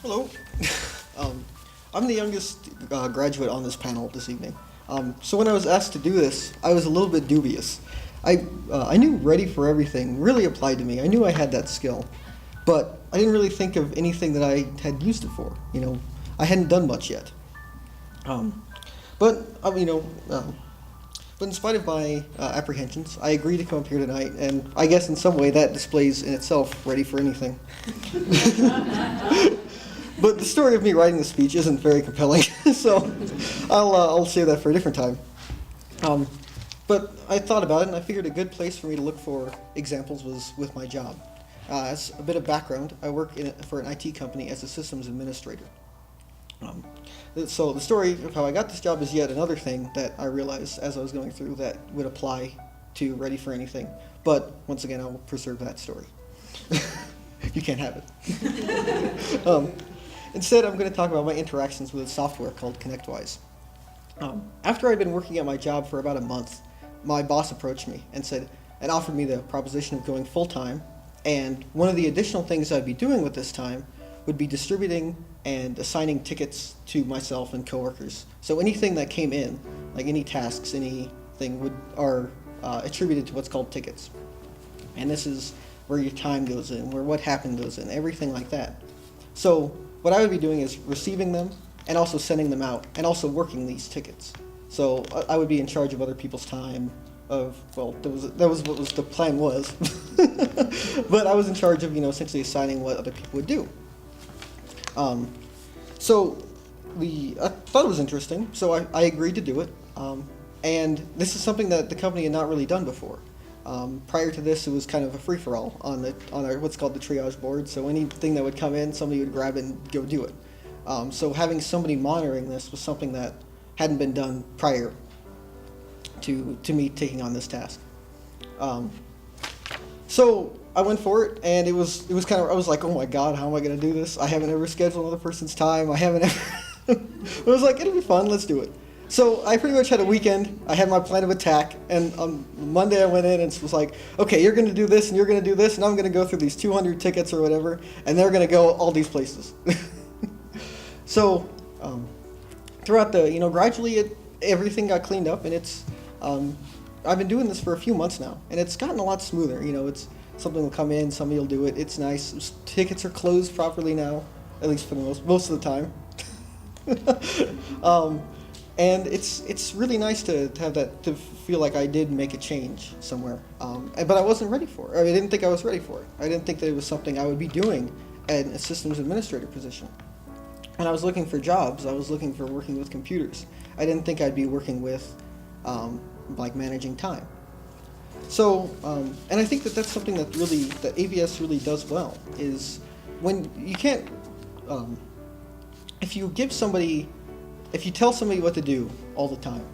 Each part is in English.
Hello. um, I'm the youngest graduate on this panel this evening. So when I was asked to do this, I was a little bit dubious. I knew Ready for Everything really applied to me. I knew I had that skill, but I didn't really think of anything that I had used it for. I hadn't done much yet. But but in spite of my apprehensions, I agreed to come up here tonight, and I guess in some way that displays in itself Ready for Anything. But the story of me writing the speech isn't very compelling, so I'll save that for a different time. But I thought about it, and I figured a good place for me to look for examples was with my job. As a bit of background, I work for an IT company as a systems administrator. So the story of how I got this job is yet another thing that I realized as I was going through that would apply to Ready for Anything. But once again, I will preserve that story. You can't have it. Instead, I'm going to talk about my interactions with a software called ConnectWise. After I'd been working at my job for about a month, my boss approached me and offered me the proposition of going full-time, and one of the additional things I'd be doing with this time would be distributing and assigning tickets to myself and coworkers. So anything that came in, like any tasks, anything are attributed to what's called tickets. And this is where your time goes in, where what happened goes in, everything like that. So what I would be doing is receiving them and also sending them out and also working these tickets. So I would be in charge of other people's time that was what the plan was. But I was in charge of, essentially assigning what other people would do. So I thought it was interesting, so I agreed to do it. And this is something that the company had not really done before. Prior to this, it was kind of a free-for-all on our what's called the triage board. So anything that would come in, somebody would grab it and go do it. So having somebody monitoring this was something that hadn't been done prior to me taking on this task. So I went for it, and it was kind of, I was like, oh my God, how am I going to do this? I haven't ever scheduled another person's time. I haven't ever. But I was like, it'll be fun. Let's do it. So I pretty much had a weekend. I had my plan of attack, and on Monday I went in and was like, okay, you're going to do this, and you're going to do this, and I'm going to go through these 200 tickets or whatever, and they're going to go all these places. So throughout gradually everything got cleaned up, and I've been doing this for a few months now, and it's gotten a lot smoother. It's something will come in, somebody will do it. It's nice. Tickets are closed properly now, at least for the most of the time. And it's really nice to have that, to feel like I did make a change somewhere. But I wasn't ready for it. I didn't think I was ready for it. I didn't think that it was something I would be doing in a systems administrator position. When I was looking for jobs, I was looking for working with computers. I didn't think I'd be working with managing time. So, and I think that that's something that AVS really does well, is when you can't, if you tell somebody what to do all the time,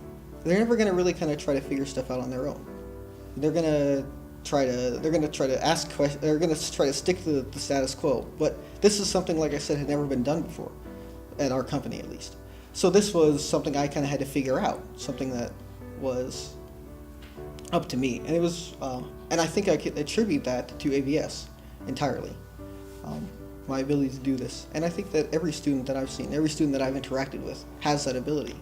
they're never going to really kind of try to figure stuff out on their own. They're going to try to ask questions, they're going to try to stick to the status quo. But this is something, like I said, had never been done before, at our company at least. So this was something I kind of had to figure out, something that was up to me. And it was, and I think I could attribute that to AVS entirely. My ability to do this. And I think that every student that I've seen, every student that I've interacted with has that ability.